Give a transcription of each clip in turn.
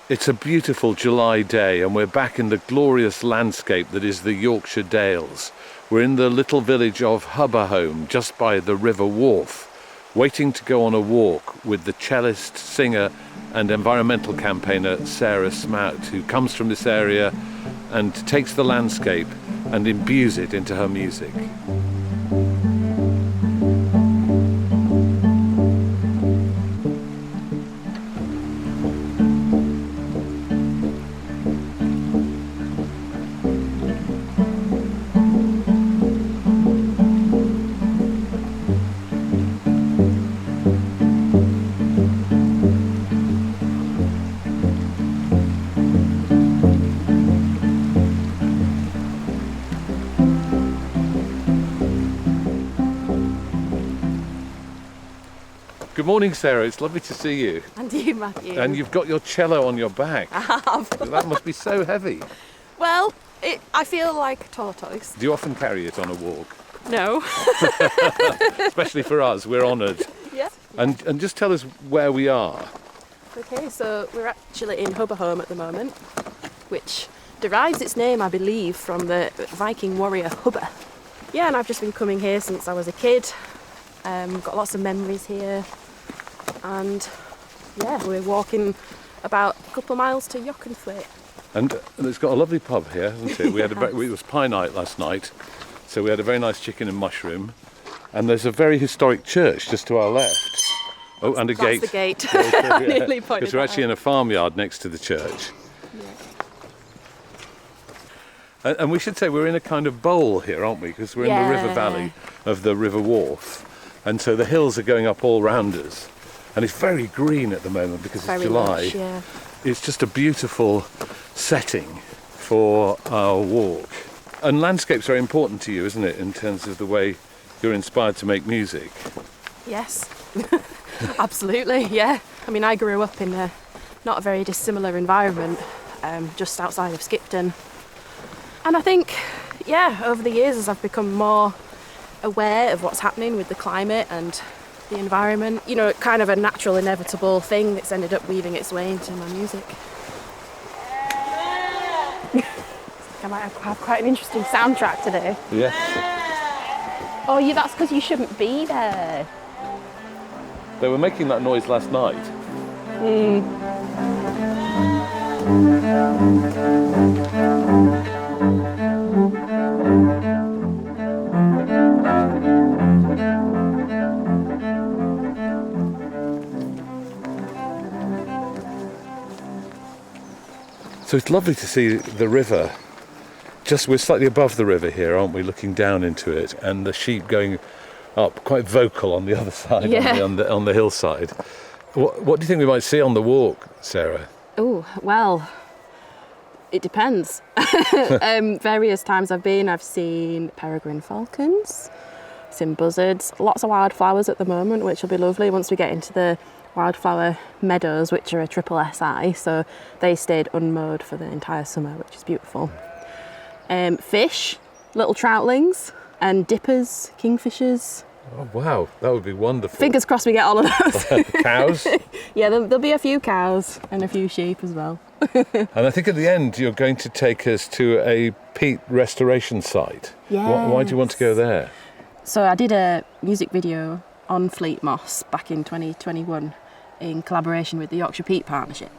It's a beautiful July day and we're back in the glorious landscape that is the Yorkshire Dales. We're in the little village of Hubberholme, just by the River Wharfe, waiting to go on a walk with the cellist, singer and environmental campaigner Sarah Smout, who comes from this area and takes the landscape and imbues it into her music. Good morning, Sarah. It's lovely to see you. And you, Matthew. And you've got your cello on your back. I have. That must be so heavy. Well, I feel like a tortoise. Do you often carry it on a walk? No. Especially for us, we're honoured. Yeah. And just tell us where we are. Okay, so we're actually in Hubberholme at the moment, which derives its name, I believe, from the Viking warrior Hubba. Yeah, and I've just been coming here since I was a kid. Got lots of memories here. And yeah, we're walking about a couple of miles to Yorkshire. And it's got a lovely pub here, hasn't it? We had it was pie night last night, so we had a very nice chicken and mushroom. And there's a very historic church just to our left. Oh, and a gate. That's the gate. I nearly pointed because we're actually in a farmyard next to the church. Yeah. And we should say we're in a kind of bowl here, aren't we? Because we're in the river valley of the River Wharfe. And so the hills are going up all round us. And it's very green at the moment because it's July. Much, yeah. It's just a beautiful setting for our walk. And landscape's very important to you, isn't it, in terms of the way you're inspired to make music? Yes, absolutely, yeah. I mean, I grew up in not a very dissimilar environment, just outside of Skipton. And I think, yeah, over the years as I've become more aware of what's happening with the climate and the environment, you know, kind of a natural, inevitable thing that's ended up weaving its way into my music. I might have quite an interesting soundtrack today. Yes. Oh, yeah, that's because you shouldn't be there. They were making that noise last night. So it's lovely to see the river. We're slightly above the river here, aren't we, looking down into it, and the sheep going up, quite vocal on the other side, yeah. on the hillside. What do you think we might see on the walk, Sarah? Oh, well, it depends. Various times I've seen peregrine falcons, seen buzzards, lots of wildflowers at the moment, which will be lovely once we get into the wildflower meadows, which are a triple SI, so they stayed unmowed for the entire summer, which is beautiful. Fish, little troutlings, and dippers, kingfishers. Oh wow, that would be wonderful. Fingers crossed we get all of those. Cows? Yeah, there'll be a few cows and a few sheep as well. And I think at the end you're going to take us to a peat restoration site. Yes. Why do you want to go there? So I did a music video on Fleet Moss back in 2021 in collaboration with the Yorkshire Peat Partnership.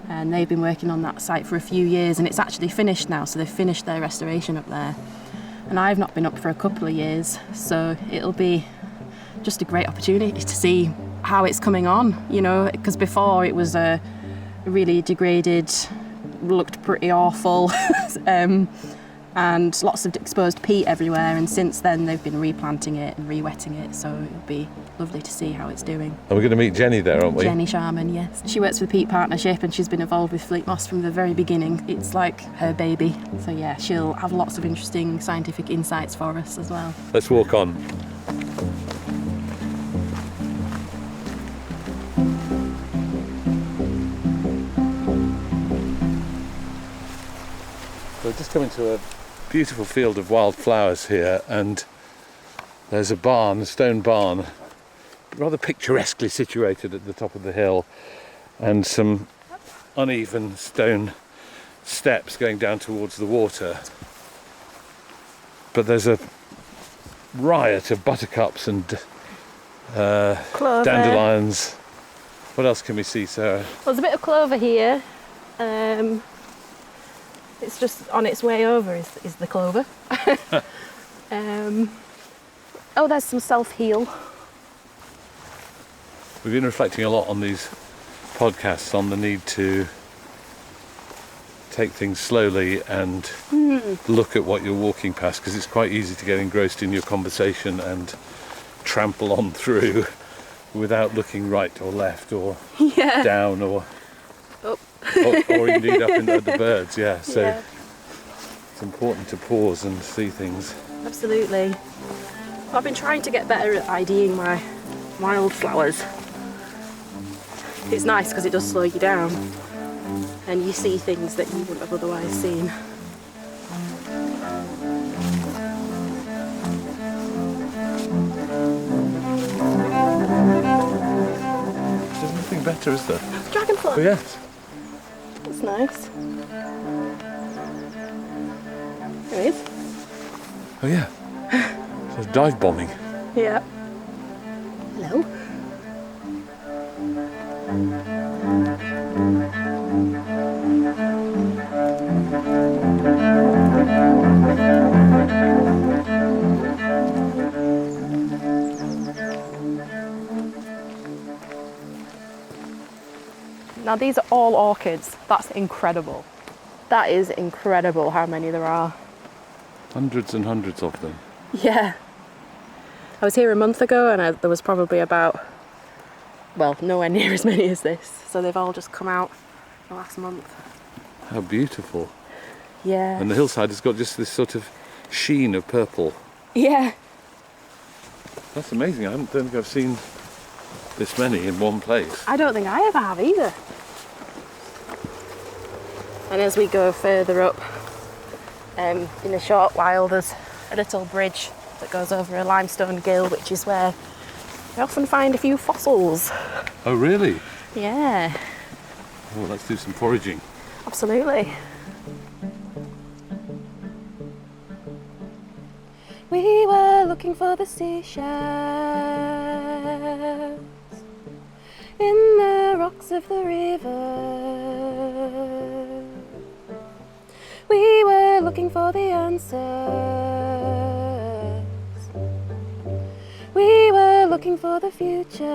And they've been working on that site for a few years and it's actually finished now, so they've finished their restoration up there. And I've not been up for a couple of years, so it'll be just a great opportunity to see how it's coming on, you know, because before it was a really degraded, looked pretty awful, and lots of exposed peat everywhere, and since then they've been replanting it and re-wetting it, so it'll be lovely to see how it's doing. And we're going to meet Jenny there, aren't we? Jenny Sharman, yes. She works for the Peat Partnership and she's been involved with Fleet Moss from the very beginning. It's like her baby. So yeah, she'll have lots of interesting scientific insights for us as well. Let's walk on. So we're just coming to a beautiful field of wildflowers here, and there's a barn, a stone barn, rather picturesquely situated at the top of the hill, and some uneven stone steps going down towards the water. But there's a riot of buttercups and Clover. dandelions. What else can we see, Sarah? Well, there's a bit of clover here. It's just on its way over is the clover. Oh, there's some self-heal. We've been reflecting a lot on these podcasts on the need to take things slowly and look at what you're walking past, because it's quite easy to get engrossed in your conversation and trample on through without looking right or left or down or or indeed up at the birds. So it's important to pause and see things. Absolutely. I've been trying to get better at IDing my wildflowers. It's nice because it does slow you down and you see things that you wouldn't have otherwise seen. There's nothing better, is there? Dragonfly. Oh, yes. That's nice. There it is. Oh yeah. There's dive bombing. Yeah. Hello. Now these are all orchids. That's incredible. That is incredible how many there are. Hundreds and hundreds of them. Yeah. I was here a month ago and there was probably about, well, nowhere near as many as this. So they've all just come out the last month. How beautiful. Yeah. And the hillside has got just this sort of sheen of purple. Yeah. That's amazing. I don't think I've seen this many in one place. I don't think I ever have either. And as we go further up, in a short while, there's a little bridge that goes over a limestone gill, which is where we often find a few fossils. Oh, really? Yeah. Oh, let's do some foraging. Absolutely. We were looking for the seashells in the rocks of the river. We were looking for the answers. We were looking for the future.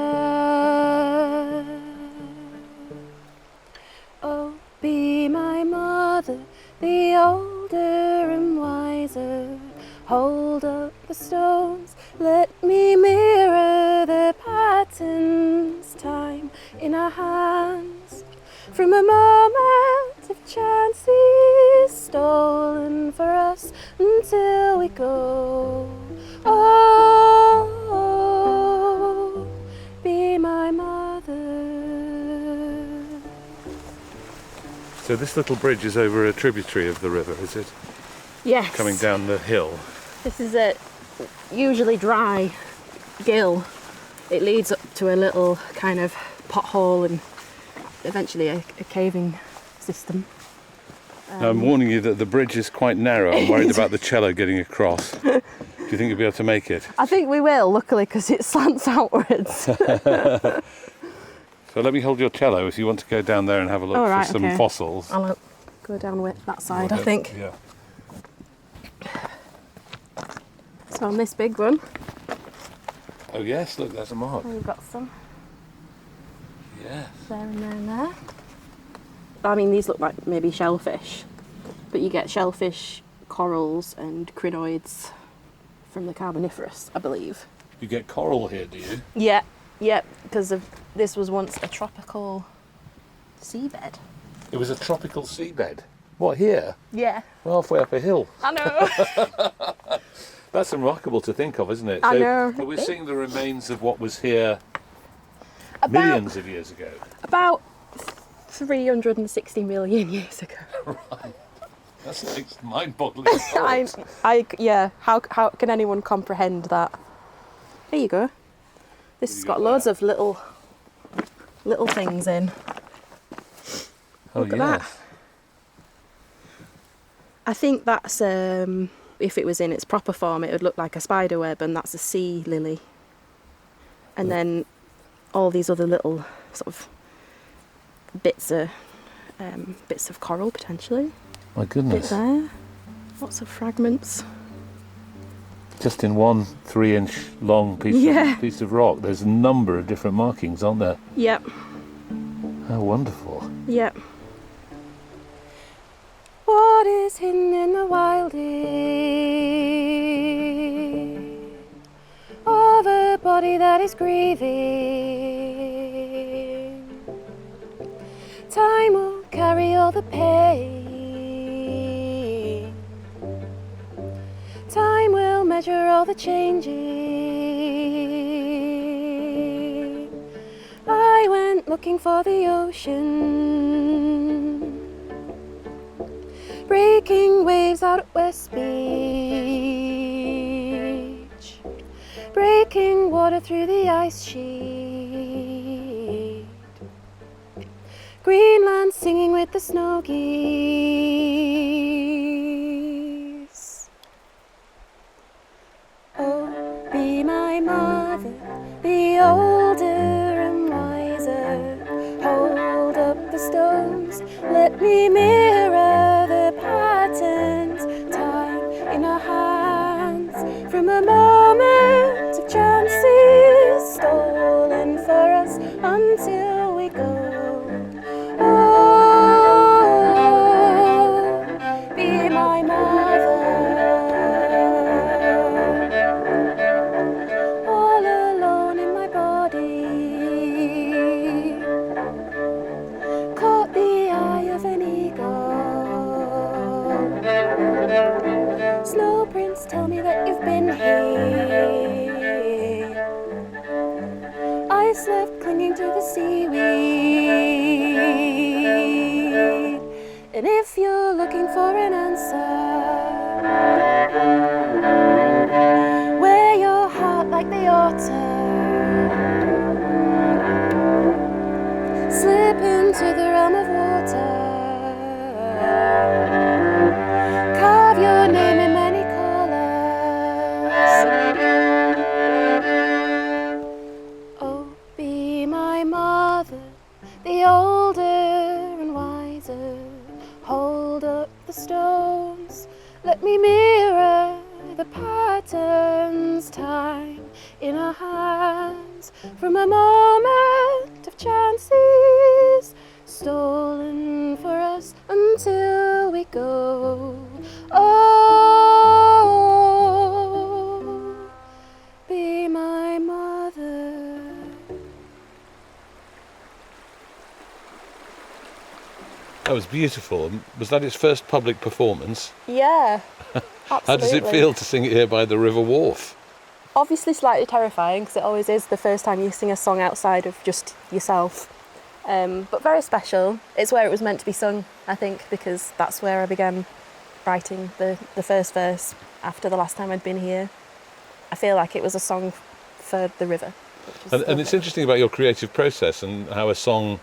Oh, be my mother, the older and wiser. Hold up the stones, let me mirror the patterns. Time in our hands, from a moment of chance is stolen for us until we go. Oh, be my mother. So this little bridge is over a tributary of the river, is it? Yes. Coming down the hill. This is a usually dry gill. It leads up to a little kind of pothole and eventually a caving system. I'm warning you that the bridge is quite narrow. I'm worried about the cello getting across. Do you think you'll be able to make it? I think we will, luckily, because it slants outwards. So let me hold your cello if you want to go down there and have a look for some fossils. I'll go down with that side, I think. Yeah. So on this big one, Oh yes, look, there's a mark. we've got some Yes. there and there and there. I mean, these look like maybe shellfish, but you get shellfish, corals and crinoids from the Carboniferous, I believe. You get coral here, do you? Yeah, because this was once a tropical seabed. It was a tropical seabed. What, here? Yeah. We're halfway up a hill. I know. That's remarkable to think of, isn't it? I know. But we're seeing the remains of what was here millions of years ago. About 360 million years ago. Right. That's like mind-boggling. How can anyone comprehend that? There you go. This has got loads of little things in. Look at that. I think that's, if it was in its proper form, it would look like a spider web, and that's a sea lily. And then all these other little sort of bits of coral, potentially. My goodness. Bit there. Lots of fragments. Just in one 3-inch long piece of rock, there's a number of different markings, aren't there? Yep. How wonderful. Yep. What is hidden in the wilding of a body that is grieving? Time will carry all the pain. Time will measure all the changing. I went looking for the ocean, breaking waves out at West Beach, breaking water through the ice sheet, Greenland singing with the snow geese. Oh, be my mother, the older and wiser, hold up the stones, let me mirror the patterns, time in our hands, from a moment of chances stolen for us until we go. Oh, be my mother, all alone in my body, caught the eye of an eagle. Snow prints tell me that you've been here. Ice left clinging to the seaweed. And if you're looking for an answer, wear your heart like the otter, slip into the realm of water, carve your name in many colours. Oh, be my mother, the older and wiser, hold up the stones, let me mirror the patterns, time in our hands, from a moment of chances stolen for us until we go. Oh, be my mother. That was beautiful. Was that its first public performance? Yeah, absolutely. How does it feel to sing it here by the River Wharfe? Obviously slightly terrifying, because it always is the first time you sing a song outside of just yourself. But very special. It's where it was meant to be sung, I think, because that's where I began writing the first verse after the last time I'd been here. I feel like it was a song for the river. And it's interesting about your creative process and how a song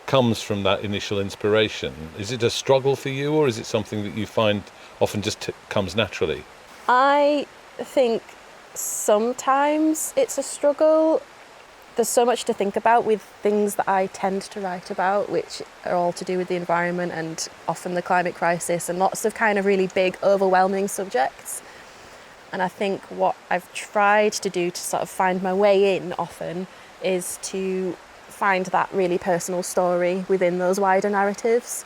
comes from that initial inspiration. Is it a struggle for you, or is it something that you find often just comes naturally? I think sometimes it's a struggle. There's so much to think about with things that I tend to write about, which are all to do with the environment and often the climate crisis and lots of kind of really big, overwhelming subjects. And I think what I've tried to do to sort of find my way in often is to find that really personal story within those wider narratives,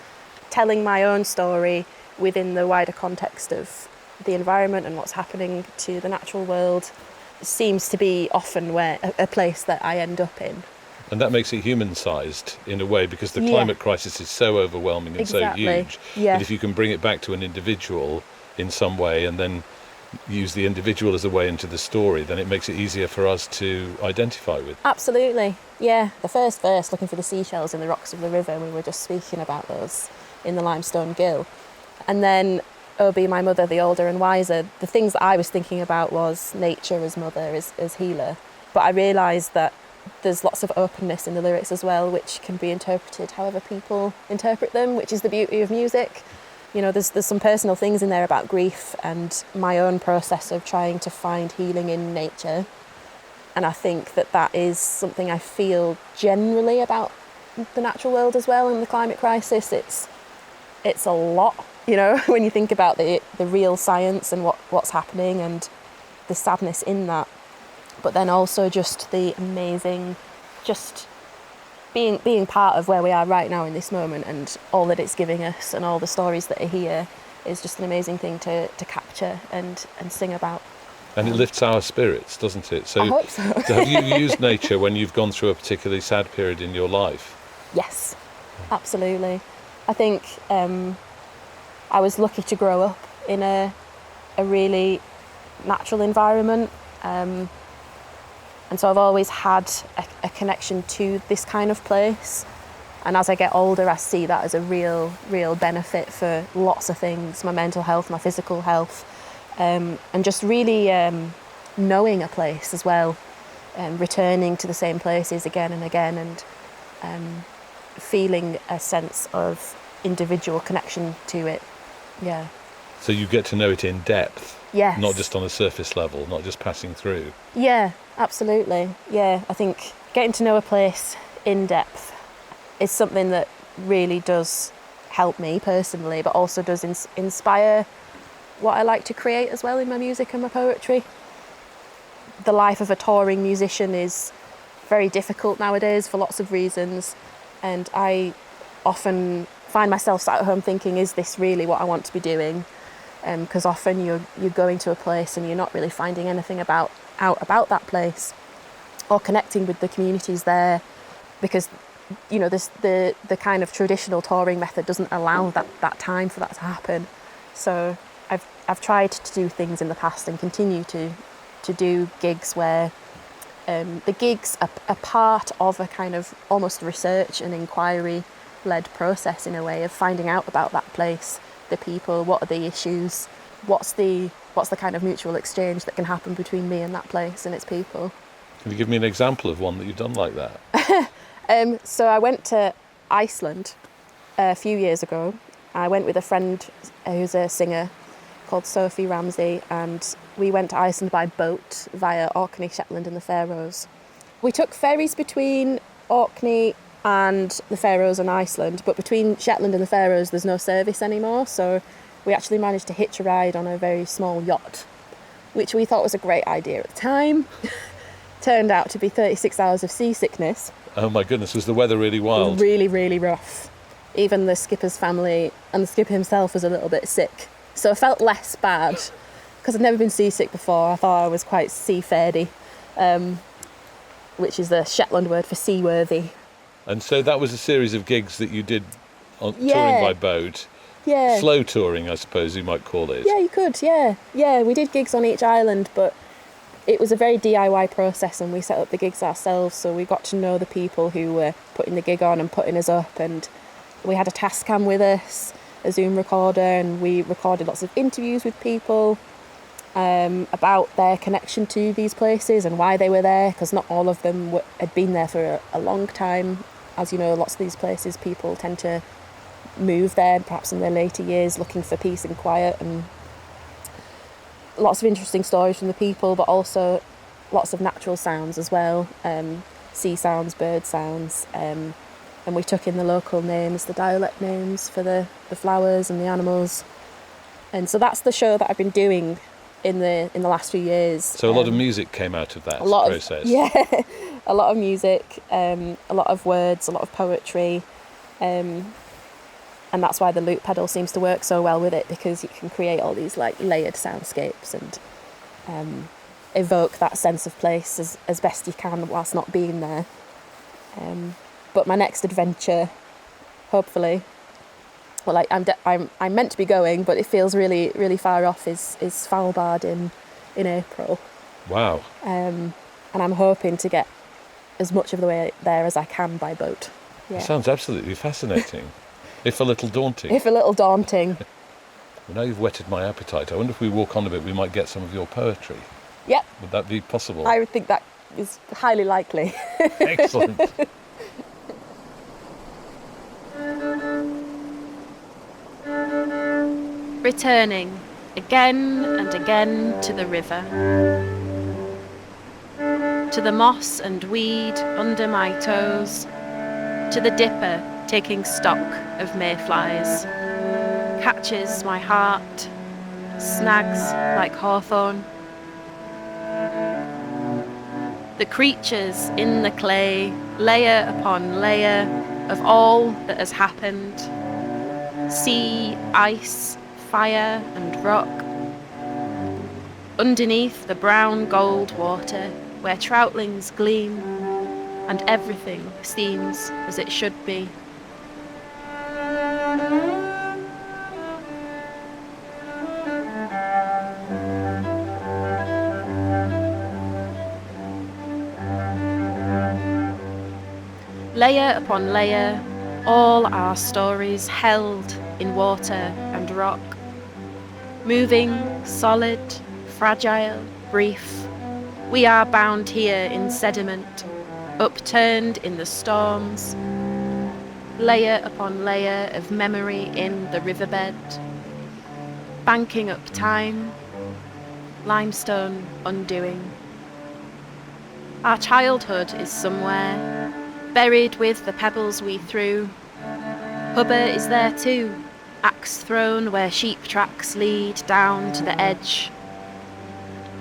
telling my own story within the wider context of the environment and what's happening to the natural world seems to be often where a place that I end up in. And that makes it human-sized in a way, because the climate crisis is so overwhelming and so huge that if you can bring it back to an individual in some way and then use the individual as a way into the story, then it makes it easier for us to identify with. Absolutely, yeah. The first verse, looking for the seashells in the rocks of the river, we were just speaking about those in the limestone gill. And then, oh, be my mother, the older and wiser, the things that I was thinking about was nature as mother, as healer. But I realised that there's lots of openness in the lyrics as well, which can be interpreted however people interpret them, which is the beauty of music. You know, there's some personal things in there about grief and my own process of trying to find healing in nature. And I think that is something I feel generally about the natural world as well, and the climate crisis. It's a lot, you know, when you think about the real science and what's happening and the sadness in that. But then also just the amazing, just being part of where we are right now in this moment, and all that it's giving us and all the stories that are here is just an amazing thing to capture and sing about. And it lifts our spirits, doesn't it? So, I hope so. Have you used nature when you've gone through a particularly sad period in your life? Yes, absolutely. I think I was lucky to grow up in a really natural environment. And so I've always had a connection to this kind of place. And as I get older, I see that as a real benefit for lots of things, my mental health, my physical health, and just really knowing a place as well, returning to the same places again and again, and feeling a sense of individual connection to it. Yeah. So you get to know it in depth. Yes. Not just on a surface level, not just passing through. Yeah, absolutely. Yeah, I think getting to know a place in depth is something that really does help me personally, but also does inspire what I like to create as well in my music and my poetry. The life of a touring musician is very difficult nowadays for lots of reasons, and I often find myself sat at home thinking, is this really what I want to be doing? Because often you're going to a place and you're not really finding anything out about that place or connecting with the communities there, because you know the kind of traditional touring method doesn't allow that time for that to happen. So I've tried to do things in the past and continue to do gigs where the gigs are part of a kind of almost research and inquiry led process, in a way of finding out about that place, the people, what are the issues, what's the kind of mutual exchange that can happen between me and that place and its people. Can you give me an example of one that you've done like that? So I went to Iceland a few years ago. I went with a friend who's a singer called Sophie Ramsey, and we went to Iceland by boat via Orkney, Shetland and the Faroes. We took ferries between Orkney and the Faroes and Iceland, but between Shetland and the Faroes there's no service anymore, so we actually managed to hitch a ride on a very small yacht, which we thought was a great idea at the time. Turned out to be 36 hours of seasickness. Oh my goodness, was the weather really wild? Really, really rough. Even the skipper's family and the skipper himself was a little bit sick. So I felt less bad, because I'd never been seasick before. I thought I was quite seafaredy, which is the Shetland word for seaworthy. And so that was a series of gigs that you did touring by boat. Yeah. Slow touring, I suppose you might call it. Yeah, you could, yeah. Yeah, we did gigs on each island, but it was a very DIY process, and we set up the gigs ourselves, so we got to know the people who were putting the gig on and putting us up, and we had a Tascam with us, a Zoom recorder, and we recorded lots of interviews with people about their connection to these places and why they were there, because not all of them had been there for a long time. As you know, lots of these places, people tend to move there perhaps in their later years looking for peace and quiet, and lots of interesting stories from the people, but also lots of natural sounds as well, sea sounds, bird sounds, and we took in the local names, the dialect names for the flowers and the animals. And so that's the show that I've been doing in the last few years. So a lot of music came out of that process. A lot of music, a lot of words, a lot of poetry, and that's why the loop pedal seems to work so well with it, because you can create all these like layered soundscapes and evoke that sense of place as best you can whilst not being there. But my next adventure, hopefully, well, I'm meant to be going, but it feels really, really far off, is Svalbard in April. Wow. And I'm hoping to get as much of the way there as I can by boat. Yeah. It sounds absolutely fascinating, if a little daunting. If a little daunting. Well, now you've whetted my appetite. I wonder if we walk on a bit, we might get some of your poetry. Yep. Would that be possible? I would think that is highly likely. Excellent. Returning again and again to the river, to the moss and weed under my toes, to the dipper taking stock of mayflies, catches my heart, snags like hawthorn. The creatures in the clay, layer upon layer of all that has happened. Sea, ice, fire and rock. Underneath the brown gold water where troutlings gleam and everything seems as it should be. Layer upon layer, all our stories held in water and rock. Moving, solid, fragile, brief. We are bound here in sediment, upturned in the storms. Layer upon layer of memory in the riverbed. Banking up time, limestone undoing. Our childhood is somewhere, buried with the pebbles we threw. Hubba is there too, axe thrown where sheep tracks lead down to the edge.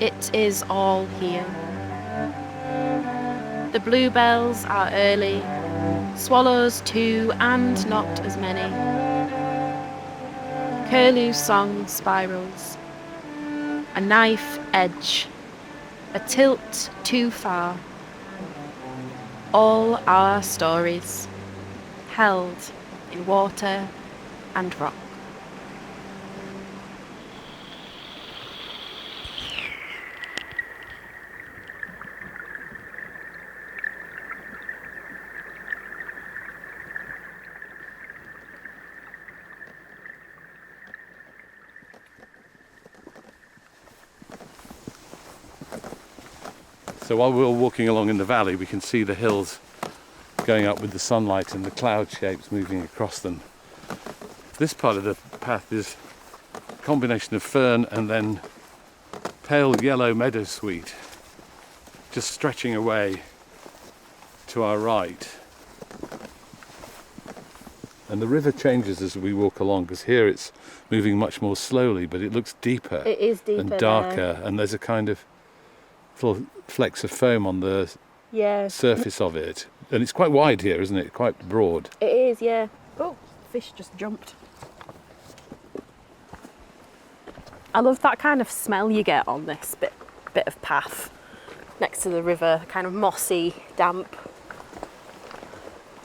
It is all here. The bluebells are early, swallows too, and not as many. Curlew's song spirals. A knife edge, a tilt too far. All our stories, held in water and rock. So while we're walking along in the valley, we can see the hills going up with the sunlight and the cloud shapes moving across them. This part of the path is a combination of fern and then pale yellow meadowsweet, just stretching away to our right. And the river changes as we walk along, because here it's moving much more slowly, but it looks deeper. It is deeper and darker, and there's a kind of little flecks of foam on the surface of it. And it's quite wide here, isn't it? Quite broad. It is, yeah. Oh, fish just jumped. I love that kind of smell you get on this bit of path next to the river, kind of mossy, damp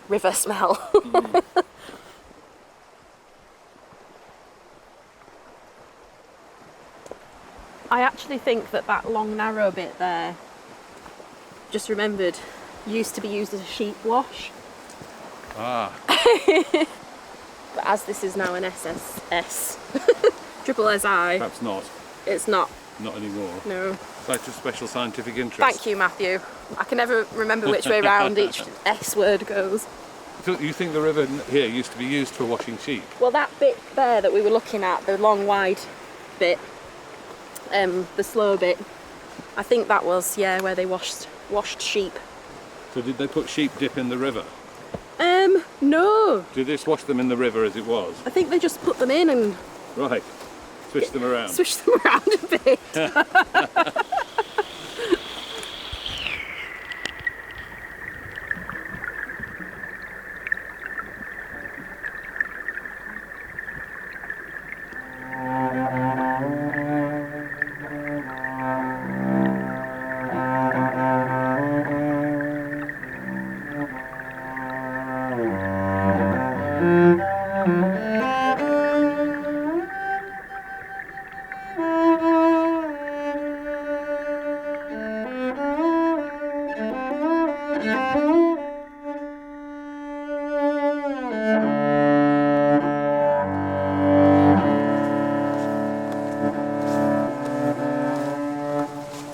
river smell. I actually think that long narrow bit there, just remembered, used to be used as a sheep wash. Ah. But as this is now an SSS, triple SI. Perhaps not. It's not. Not anymore. No. Site of special scientific interest. Thank you, Matthew. I can never remember which way round each S word goes. So you think the river here used to be used for washing sheep? Well, that bit there that we were looking at, the long wide bit, the slow bit, I think that was, where they washed sheep. So did they put sheep dip in the river? No. Did they just wash them in the river as it was? I think they just put them in and... Right. Switch them around. Switch them around a bit.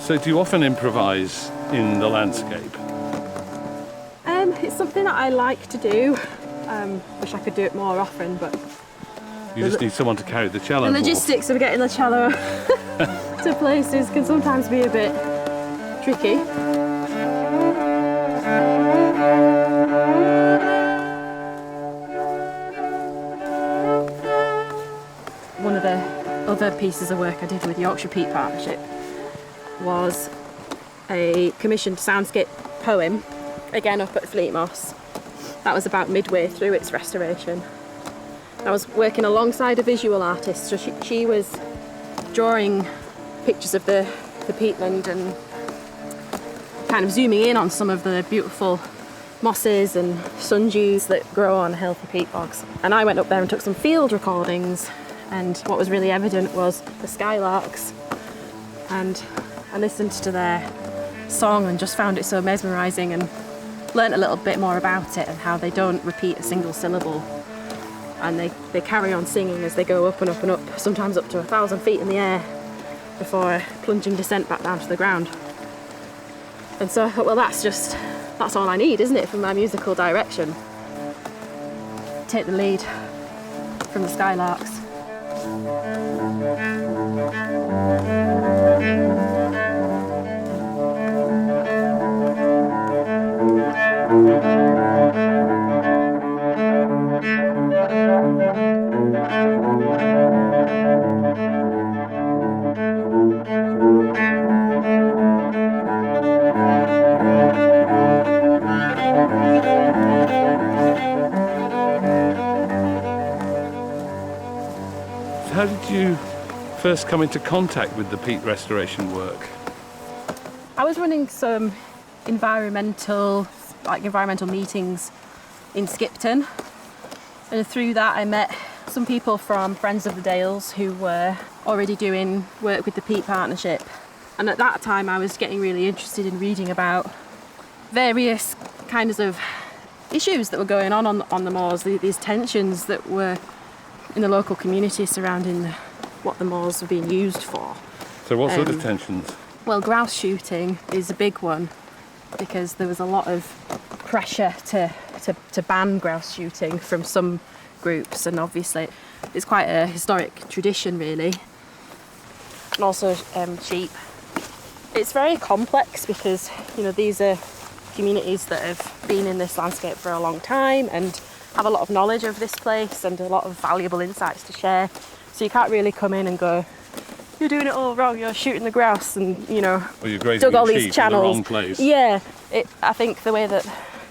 So do you often improvise in the landscape? It's something that I like to do. Wish I could do it more often, but You just need someone to carry the cello. the logistics of getting the cello to places can sometimes be a bit tricky. One of the other pieces of work I did with Yorkshire Peat Partnership was a commissioned soundscape poem, again up at Fleet Moss. That was about midway through its restoration. I was working alongside a visual artist, so she was drawing pictures of the peatland and kind of zooming in on some of the beautiful mosses and sundews that grow on healthy peat bogs. And I went up there and took some field recordings, and what was really evident was the skylarks, and I listened to their song and just found it so mesmerising, and learnt a little bit more about it and how they don't repeat a single syllable, and they carry on singing as they go up and up and up, sometimes up to 1,000 feet in the air before a plunging descent back down to the ground. And so I thought, well, that's all I need, isn't it, for my musical direction? Take the lead from the skylarks. How did you first come into contact with the peat restoration work? I was running some environmental meetings in Skipton, and through that I met some people from Friends of the Dales who were already doing work with the Peat Partnership, and at that time I was getting really interested in reading about various kinds of issues that were going on the moors, these tensions that were in the local community surrounding what the moors were being used for. So what sort of tensions? Well, grouse shooting is a big one, because there was a lot of pressure to ban grouse shooting from some groups, and obviously it's quite a historic tradition really. And also sheep. It's very complex because, you know, these are communities that have been in this landscape for a long time and have a lot of knowledge of this place and a lot of valuable insights to share. So you can't really come in and go, you're doing it all wrong, you're shooting the grouse and, you know, well, you're grazing dug all sheep these channels. in the wrong place. Yeah, I think the way that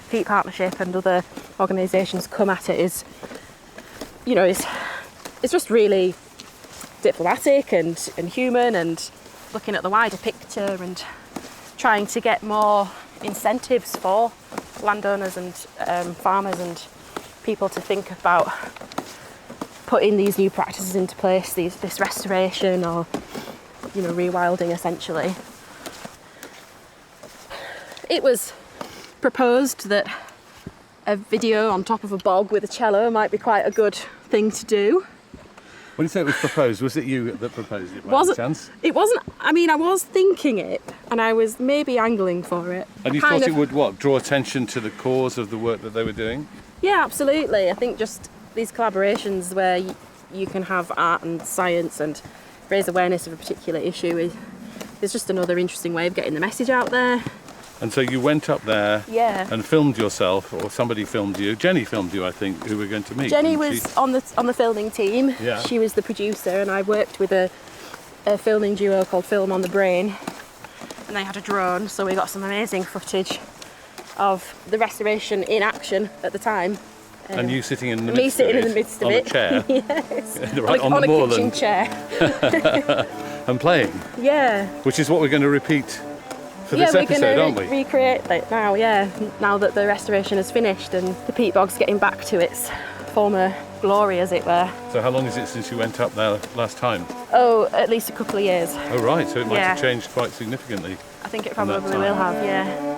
Peat Partnership and other organisations come at it is, you know, it's just really diplomatic and human, and looking at the wider picture and trying to get more incentives for landowners and farmers and people to think about putting these new practices into place, this restoration or, you know, rewilding essentially. It was proposed that a video on top of a bog with a cello might be quite a good thing to do. When you say it was proposed, was it you that proposed it by any chance? It wasn't. I mean, I was thinking it, and I was maybe angling for it. And you thought it would, what, draw attention to the cause of the work that they were doing? Yeah, absolutely. I think just these collaborations where you can have art and science and raise awareness of a particular issue is just another interesting way of getting the message out there. And so you went up there Yeah. and filmed yourself, or somebody filmed you. Jenny filmed you, I think, who we're going to meet. Jenny was on the filming team. Yeah. She was the producer, and I worked with a filming duo called Film on the Brain, and they had a drone, so we got some amazing footage of the restoration in action at the time. And you sitting in the midst me sitting of it, in the midst of on it. a chair, Yes. right on a the moorland, kitchen chair. and playing. Yeah. Which is what we're going to repeat for this we're episode, going aren't to we? recreate that now, yeah. Now that the restoration is finished and the peat bog's getting back to its former glory, as it were. So how long is it since you went up there last time? Oh, at least a couple of years. Oh right, so it might have Yeah. changed quite significantly. I think it in that probably time. will have, yeah.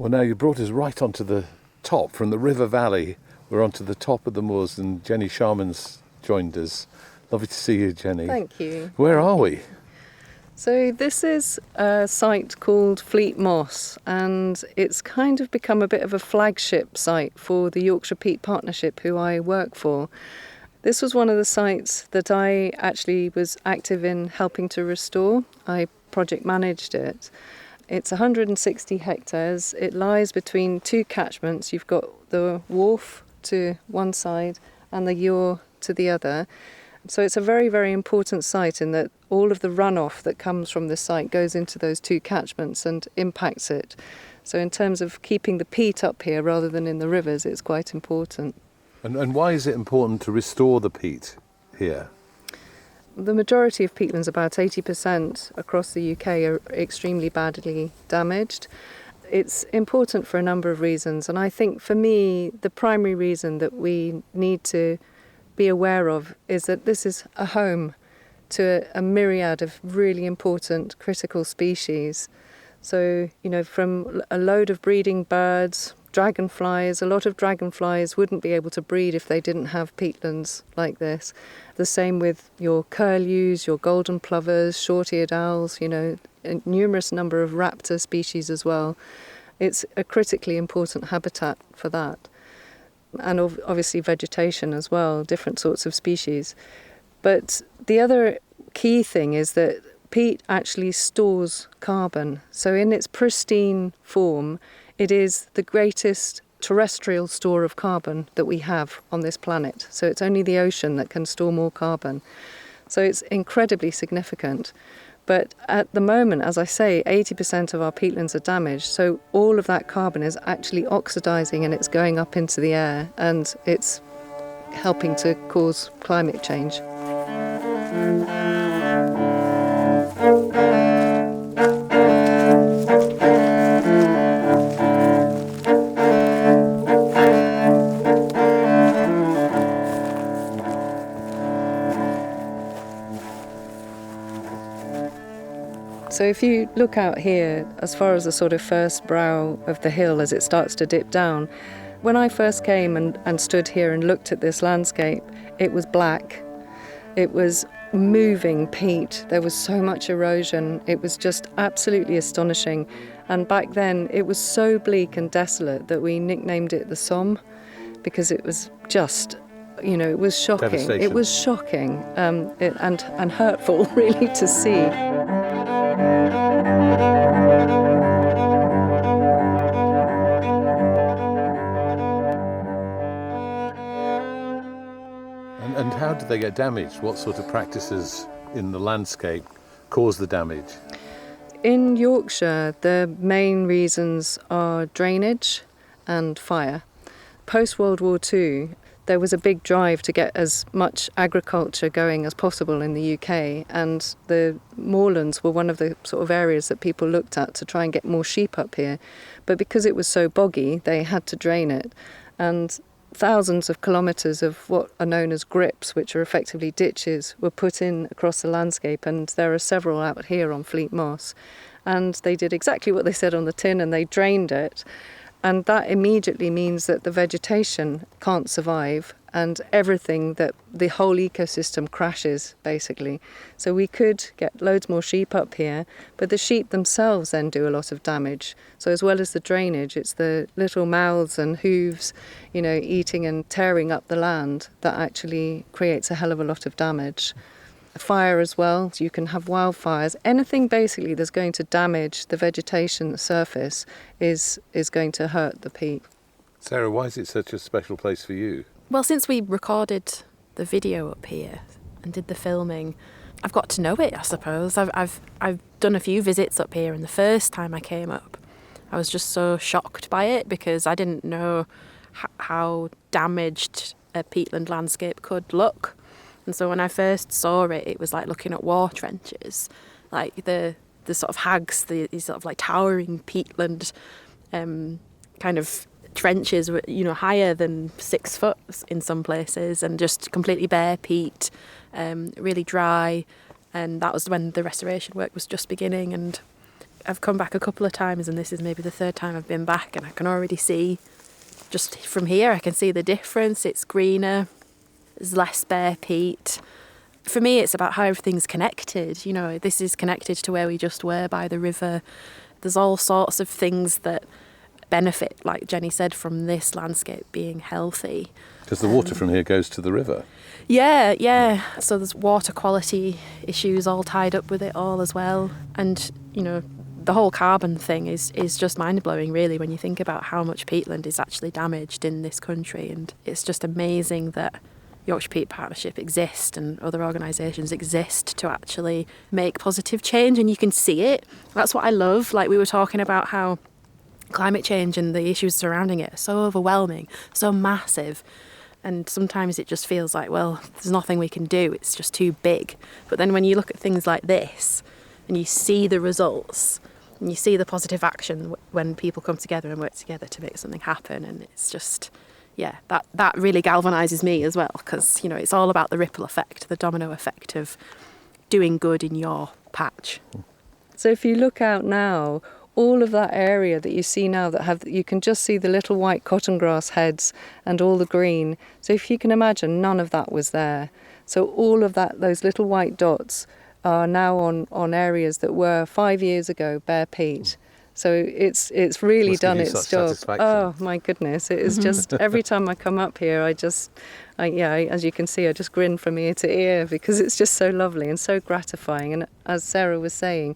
Well, now you brought us right onto the top, from the river valley. We're onto the top of the moors, and Jenny Sharman's joined us. Lovely to see you, Jenny. Thank you. Where are we? So this is a site called Fleet Moss, and it's kind of become a bit of a flagship site for the Yorkshire Peat Partnership, who I work for. This was one of the sites that I actually was active in helping to restore. I project managed it. It's 160 hectares. It lies between two catchments. You've got the Wharfe to one side and the Ure to the other. So it's a very, very important site in that all of the runoff that comes from this site goes into those two catchments and impacts it. So in terms of keeping the peat up here rather than in the rivers, it's quite important. And why is it important to restore the peat here? The majority of peatlands, about 80% across the UK, are extremely badly damaged. It's important for a number of reasons, and I think for me the primary reason that we need to be aware of is that this is a home to a myriad of really important critical species. So, from a load of breeding birds, dragonflies, a lot of dragonflies wouldn't be able to breed if they didn't have peatlands like this. The same with your curlews, your golden plovers, short-eared owls, a numerous number of raptor species as well. It's a critically important habitat for that. And obviously vegetation as well, different sorts of species. But the other key thing is that peat actually stores carbon. So in its pristine form, it is the greatest terrestrial store of carbon that we have on this planet. So it's only the ocean that can store more carbon. So it's incredibly significant. But at the moment, as I say, 80% of our peatlands are damaged. So all of that carbon is actually oxidising and it's going up into the air, and it's helping to cause climate change. So if you look out here, as far as the sort of first brow of the hill as it starts to dip down, when I first came and stood here and looked at this landscape, it was black. It was moving peat. There was so much erosion. It was just absolutely astonishing. And back then, it was so bleak and desolate that we nicknamed it the Somme, because it was just, it was shocking. Devastation. It was shocking and hurtful, really, to see. And how do they get damaged? What sort of practices in the landscape cause the damage? In Yorkshire, the main reasons are drainage and fire. Post-World War II, there was a big drive to get as much agriculture going as possible in the UK, and the moorlands were one of the sort of areas that people looked at to try and get more sheep up here. But because it was so boggy, they had to drain it. And thousands of kilometres of what are known as grips, which are effectively ditches, were put in across the landscape, and there are several out here on Fleet Moss. And they did exactly what they said on the tin, and they drained it. And that immediately means that the vegetation can't survive, and everything, that the whole ecosystem crashes, basically. So we could get loads more sheep up here, but the sheep themselves then do a lot of damage. So as well as the drainage, it's the little mouths and hooves, eating and tearing up the land that actually creates a hell of a lot of damage. Fire as well, so you can have wildfires. Anything basically that's going to damage the vegetation, the surface, is going to hurt the peat. Sarah, why is it such a special place for you? Well, since we recorded the video up here and did the filming, I've got to know it, I suppose. I've done a few visits up here, and the first time I came up, I was just so shocked by it because I didn't know how damaged a peatland landscape could look. And so when I first saw it, it was like looking at war trenches, like the sort of hags, these sort of like towering peatland kind of trenches, higher than 6 foot in some places, and just completely bare peat, really dry. And that was when the restoration work was just beginning. And I've come back a couple of times, and this is maybe the third time I've been back, and I can already see, just from here, I can see the difference. It's greener, there's less bare peat. For me, it's about how everything's connected. You know, this is connected to where we just were by the river. There's all sorts of things that benefit, like Jenny said, from this landscape being healthy. Because the water from here goes to the river. Yeah. So there's water quality issues all tied up with it all as well. And, you know, the whole carbon thing is just mind-blowing, really, when you think about how much peatland is actually damaged in this country. And it's just amazing that Yorkshire Peat Partnership exist and other organisations exist to actually make positive change, and you can see it. That's what I love. Like, we were talking about how climate change and the issues surrounding it are so overwhelming, so massive, and sometimes it just feels like, well, there's nothing we can do, it's just too big. But then when you look at things like this and you see the results and you see the positive action when people come together and work together to make something happen, and it's just, yeah, that really galvanises me as well, because, you know, it's all about the ripple effect, the domino effect of doing good in your patch. So if you look out now, all of that area that you see now you can just see the little white cotton grass heads and all the green. So if you can imagine, none of that was there. So all of that, those little white dots are now on areas that were 5 years ago bare peat. So it's really Must done give you its such job. satisfaction. Oh my goodness! It is just every time I come up here, as you can see, I just grin from ear to ear because it's just so lovely and so gratifying. And as Sarah was saying,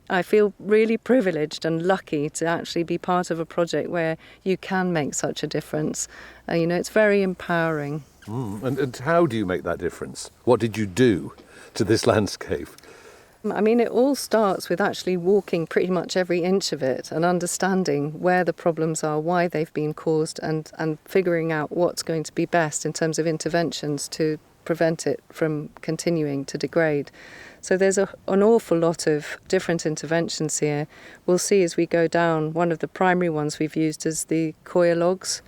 I feel really privileged and lucky to actually be part of a project where you can make such a difference. It's very empowering. And how do you make that difference? What did you do to this landscape? I mean, it all starts with actually walking pretty much every inch of it and understanding where the problems are, why they've been caused, and figuring out what's going to be best in terms of interventions to prevent it from continuing to degrade. So there's an awful lot of different interventions here. We'll see as we go down, one of the primary ones we've used is the koya logs,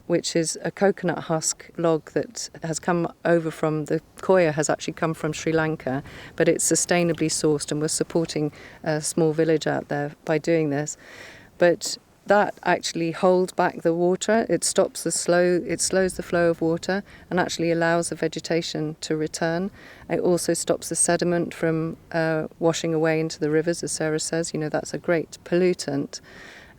which is a coconut husk log that has come over from, the koya has actually come from Sri Lanka, but it's sustainably sourced, and we're supporting a small village out there by doing this. But that actually holds back the water. It slows the flow of water and actually allows the vegetation to return. It also stops the sediment from washing away into the rivers, as Sarah says. That's a great pollutant.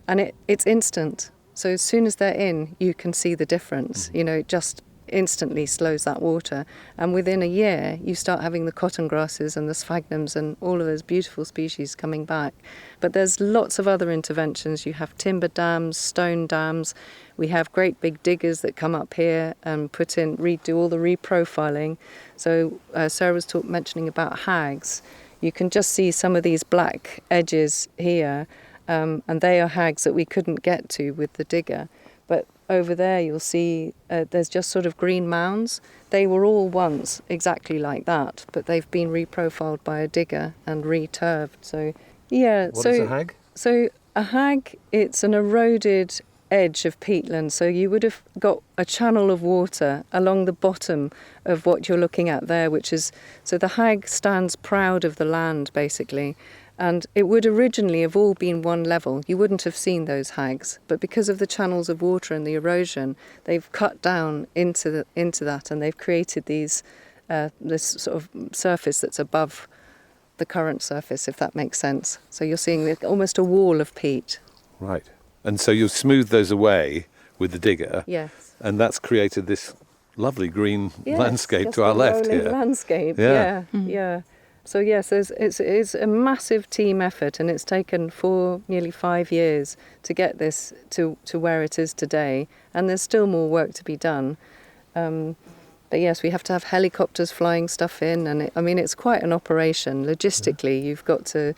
And it's instant. So as soon as they're in, you can see the difference. It just instantly slows that water. And within a year, you start having the cotton grasses and the sphagnums and all of those beautiful species coming back. But there's lots of other interventions. You have timber dams, stone dams. We have great big diggers that come up here and do all the reprofiling. So Sarah was mentioning about hags. You can just see some of these black edges here. And they are hags that we couldn't get to with the digger. But over there you'll see there's just sort of green mounds. They were all once exactly like that, but they've been reprofiled by a digger and returved. So, yeah. What is a hag? So a hag, it's an eroded edge of peatland. So you would have got a channel of water along the bottom of what you're looking at there, so the hag stands proud of the land, basically. And it would originally have all been one level. You wouldn't have seen those hags. But because of the channels of water and the erosion, they've cut down into that, and they've created this sort of surface that's above the current surface, if that makes sense. So you're seeing almost a wall of peat. Right. And so you smooth those away with the digger. Yes. And that's created this lovely green Yes, landscape just to our a left rolling here. Landscape, Yeah. yeah. So yes, it's a massive team effort, and it's taken nearly 5 years to get this to where it is today, and there's still more work to be done. But yes, we have to have helicopters flying stuff in, and it's quite an operation. Logistically, you've got to,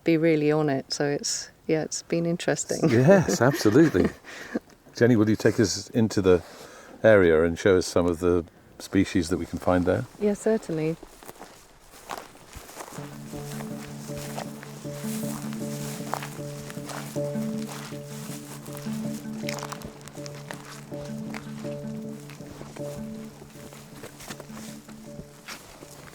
be really on it. So it's been interesting. Yes, absolutely. Jenny, will you take us into the area and show us some of the species that we can find there? Yes, certainly.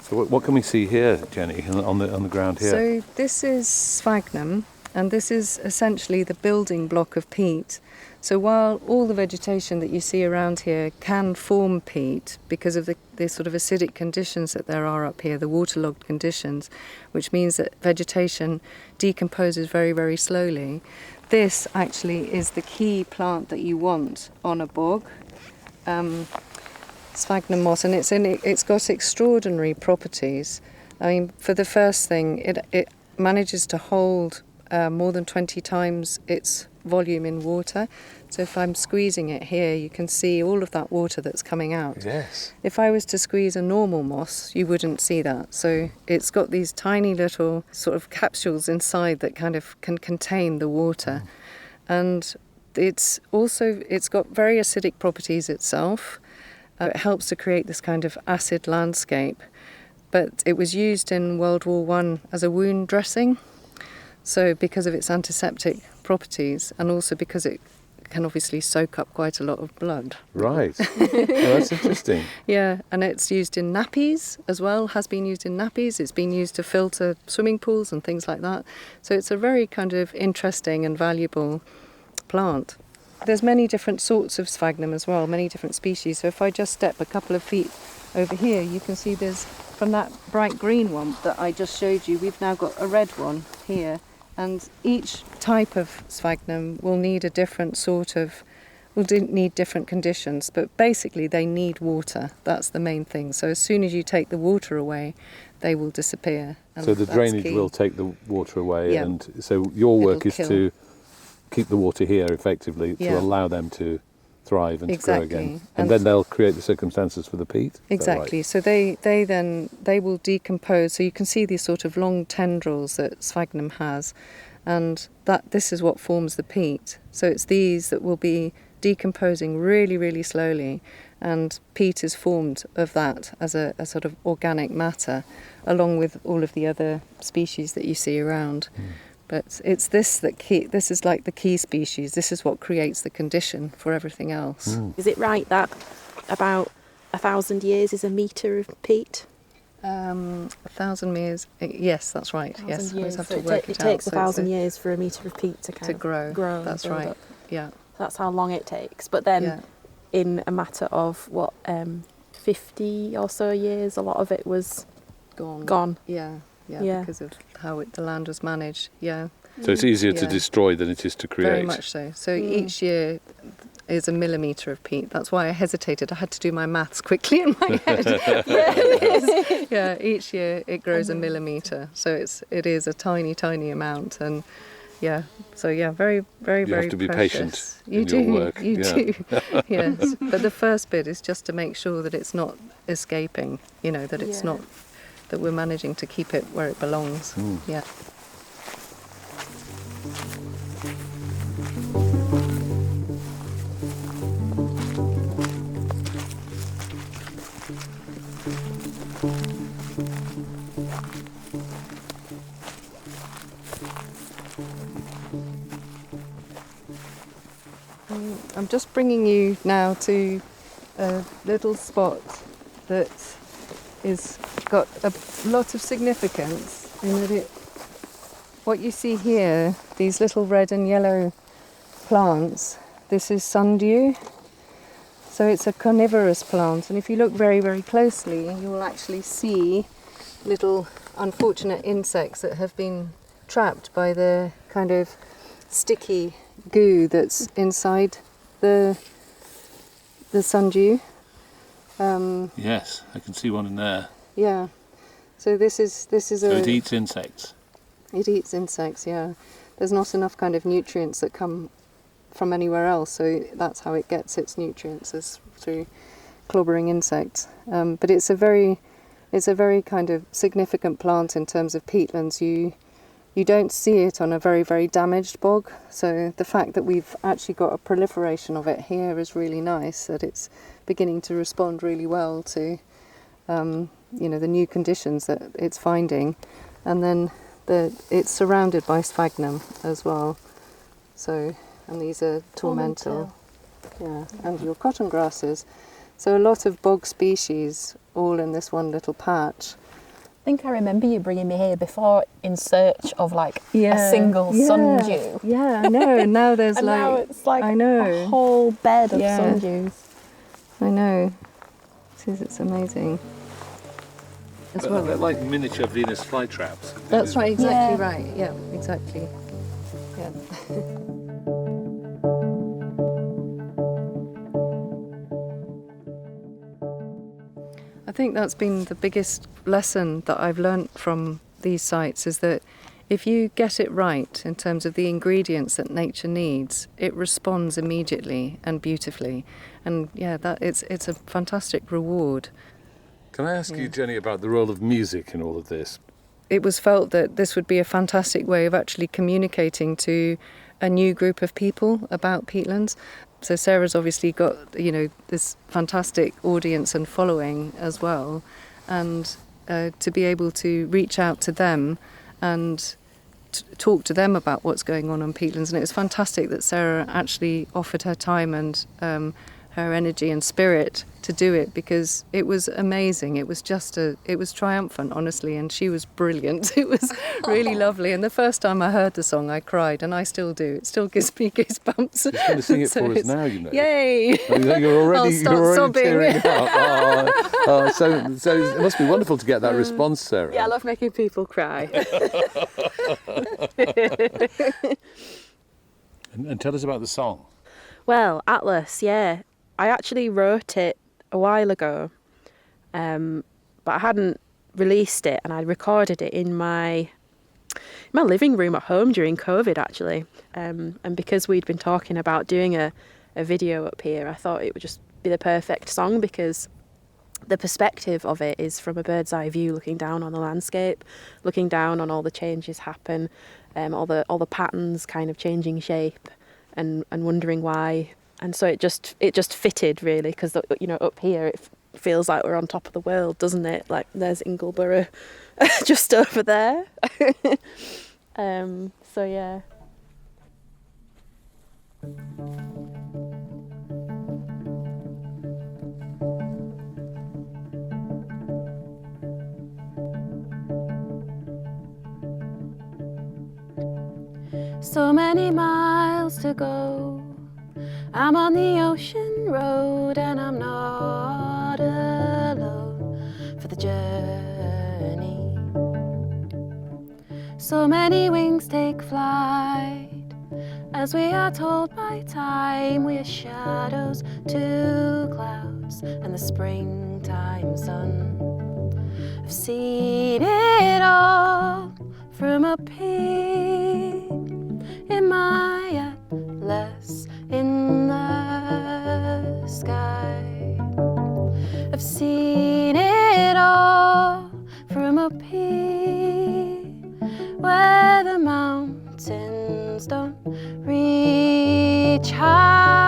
So what can we see here, Jenny, on the ground here? So this is Swagnum, and this is essentially the building block of peat. So while all the vegetation that you see around here can form peat because of the sort of acidic conditions that there are up here, the waterlogged conditions, which means that vegetation decomposes very, very slowly, this actually is the key plant that you want on a bog. Sphagnum moss, and it's got extraordinary properties. I mean, for the first thing, it manages to hold more than 20 times its volume in water. So if I'm squeezing it here, you can see all of that water that's coming out. Yes. If I was to squeeze a normal moss, you wouldn't see that. So it's got these tiny little sort of capsules inside that kind of can contain the water. And it's got very acidic properties itself. It helps to create this kind of acid landscape. But it was used in World War I as a wound dressing. So because of its antiseptic properties, and also because it can obviously soak up quite a lot of blood. Right. Oh, that's interesting. Yeah, and it's used in nappies as well, has been used in nappies. It's been used to filter swimming pools and things like that. So it's a very kind of interesting and valuable plant. There's many different sorts of sphagnum as well, many different species. So if I just step a couple of feet over here, you can see there's, from that bright green one that I just showed you, we've now got a red one here. And each type of sphagnum will need a different will need different conditions, but basically they need water. That's the main thing. So as soon as you take the water away, they will disappear. And so the that's drainage key. will take the water away, Yeah. and so your work It'll is kill. to keep the water here effectively to Yeah. allow them to thrive and Exactly. to grow again. And And then they'll create the circumstances for the peat. Is that Exactly. right? So they will decompose. So you can see these sort of long tendrils that sphagnum has, and this is what forms the peat. So it's these that will be decomposing really, really slowly, and peat is formed of that as a sort of organic matter, along with all of the other species that you see around. But it's this is like the key species. This is what creates the condition for everything else. Is it right that about 1,000 years is a metre of peat? 1,000 years. Yes, that's right. Yes, I always have to work it it out. takes So 1,000 it's years for a metre of peat to kind to of grow. and That's build right. up. Yeah. That's how long it takes. But then, Yeah. in a matter of 50 or so years, a lot of it was gone. Yeah. Yeah. Because of how the land was managed. Yeah. So it's easier to Yeah. destroy than it is to create. Very much so. So each year is a millimetre of peat. That's why I hesitated. I had to do my maths quickly in my head. Yeah, each year it grows a millimetre. So it is a tiny, tiny amount. And yeah, so yeah, very, very, You very have to be precious. patient You in do, your work. you Yeah. do. Yes. But the first bit is just to make sure that it's not escaping, that it's Yeah. not, that we're managing to keep it where it belongs. Yeah. I'm just bringing you now to a little spot that is got a lot of significance in that what you see here, these little red and yellow plants, this is Sundu. So it's a carnivorous plant, and if you look very, very closely, you will actually see little unfortunate insects that have been trapped by the kind of sticky goo that's inside the sundew. Yes, I can see one in there. Yeah. So this is So it eats insects. It eats insects. Yeah. There's not enough kind of nutrients that come from anywhere else, so that's how it gets its nutrients, is through clobbering insects. But it's a very kind of significant plant in terms of peatlands. You don't see it on a very, very damaged bog, so the fact that we've actually got a proliferation of it here is really nice, that it's beginning to respond really well to the new conditions that it's finding. And then it's surrounded by sphagnum as well, so, and these are tormentil, yeah, and your cotton grasses. So a lot of bog species all in this one little patch. think I remember you bringing me here before in search of like a single sundew. Yeah, I know. And now there's And like, now it's like I know. a whole bed of Yeah. sundews. I know. It's amazing. As well. They're like miniature Venus flytraps. That's right, exactly Yeah. right. Yeah, exactly. Yeah. I think that's been the biggest lesson that I've learnt from these sites, is that if you get it right in terms of the ingredients that nature needs, it responds immediately and beautifully. And yeah, it's a fantastic reward. Can I ask you, Jenny, about the role of music in all of this? It was felt that this would be a fantastic way of actually communicating to a new group of people about peatlands. So Sarah's obviously got, this fantastic audience and following as well, and to be able to reach out to them and talk to them about what's going on peatlands. And it was fantastic that Sarah actually offered her time and her energy and spirit to do it, because it was amazing. It was it was triumphant, honestly, and she was brilliant. It was really lovely. And the first time I heard the song, I cried, and I still do. It still gives me goosebumps. She's going to sing it for us now, Yay! You're already, I'll start sobbing. tearing up. So it must be wonderful to get that response, Sarah. Yeah, I love making people cry. And tell us about the song. Well, Atlas, yeah. I actually wrote it a while ago, but I hadn't released it, and I recorded it in my living room at home during COVID, actually. And because we'd been talking about doing a video up here, I thought it would just be the perfect song, because the perspective of it is from a bird's eye view, looking down on the landscape, looking down on all the changes happen, all the patterns kind of changing shape, and wondering why. And so it just fitted, really, because up here it feels like we're on top of the world, doesn't it? Like there's Ingleborough just over there. So yeah. So many miles to go, I'm on the ocean road, and I'm not alone for the journey. So many wings take flight, as we are told by time, we are shadows to clouds and the springtime sun. I've seen it all from up here in my atlas in the sky. I've seen it all from up here, where the mountains don't reach high.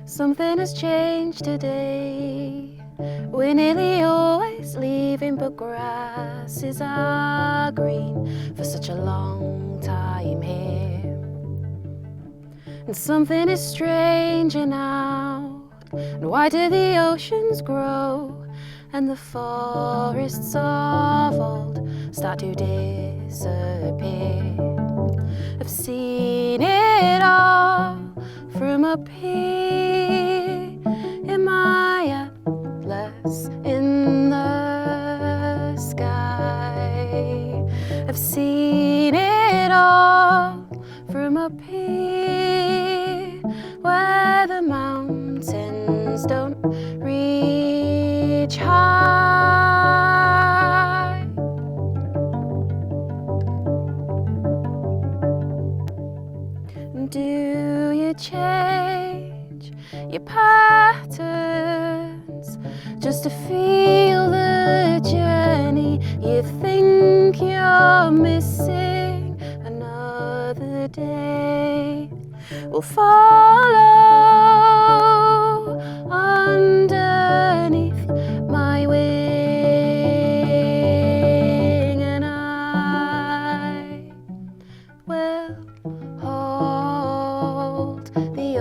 Something has changed today. We're nearly always leaving, but grasses are green for such a long time here. And something is stranger now. And why do the oceans grow and the forests of old start to disappear? I've seen it all from up here in my atlas in the sky. I've seen it all from up here, where the mountains don't reach high. Do you change your patterns just to feel the journey? You think you're missing another day. We'll follow underneath my wing, and I will hold the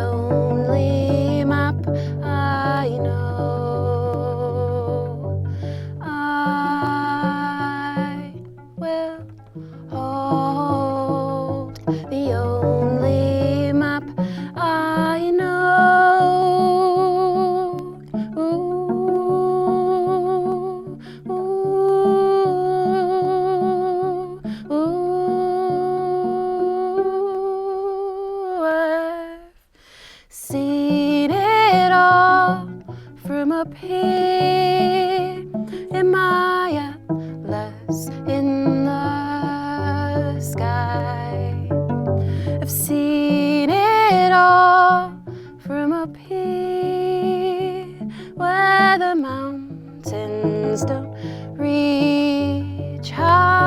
up here in my atlas in the sky. I've seen it all from up here where the mountains don't reach high.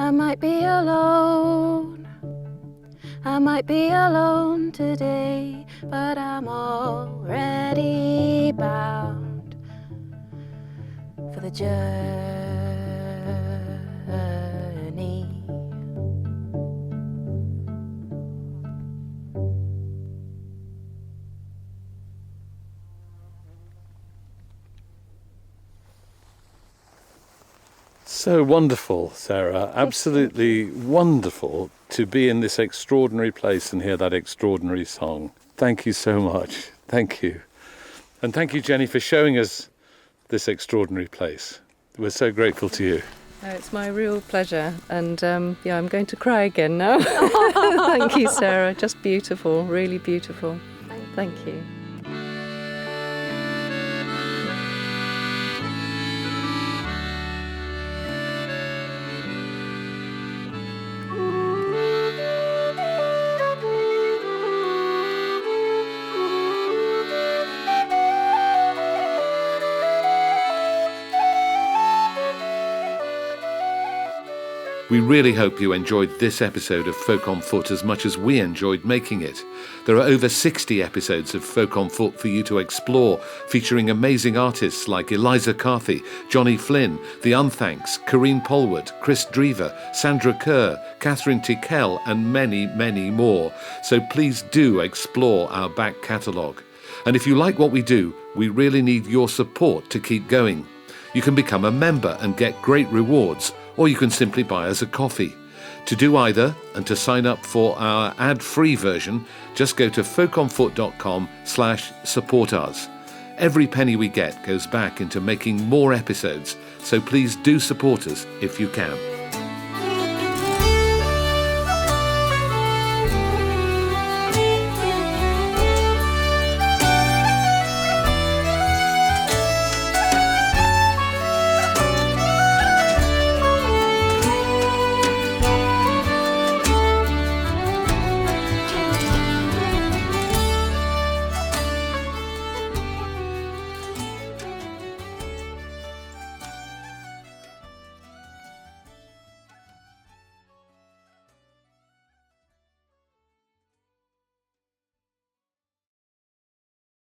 I might be alone, I might be alone today, but I'm already bound for the journey. So wonderful, Sarah. Absolutely wonderful to be in this extraordinary place and hear that extraordinary song. Thank you so much. Thank you. And thank you, Jenny, for showing us this extraordinary place. We're so grateful to you. No, it's my real pleasure. And yeah, I'm going to cry again now. Thank you, Sarah. Just beautiful, really beautiful. Thank you. We really hope you enjoyed this episode of Folk on Foot as much as we enjoyed making it. There are over 60 episodes of Folk on Foot for you to explore, featuring amazing artists like Eliza Carthy, Johnny Flynn, The Unthanks, Corrine Polwood, Chris Drever, Sandra Kerr, Catherine Tickell, and many, many more. So please do explore our back catalogue. And if you like what we do, we really need your support to keep going. You can become a member and get great rewards, or you can simply buy us a coffee. To do either, and to sign up for our ad-free version, just go to folkonfoot.com/support us. Every penny we get goes back into making more episodes, so please do support us if you can.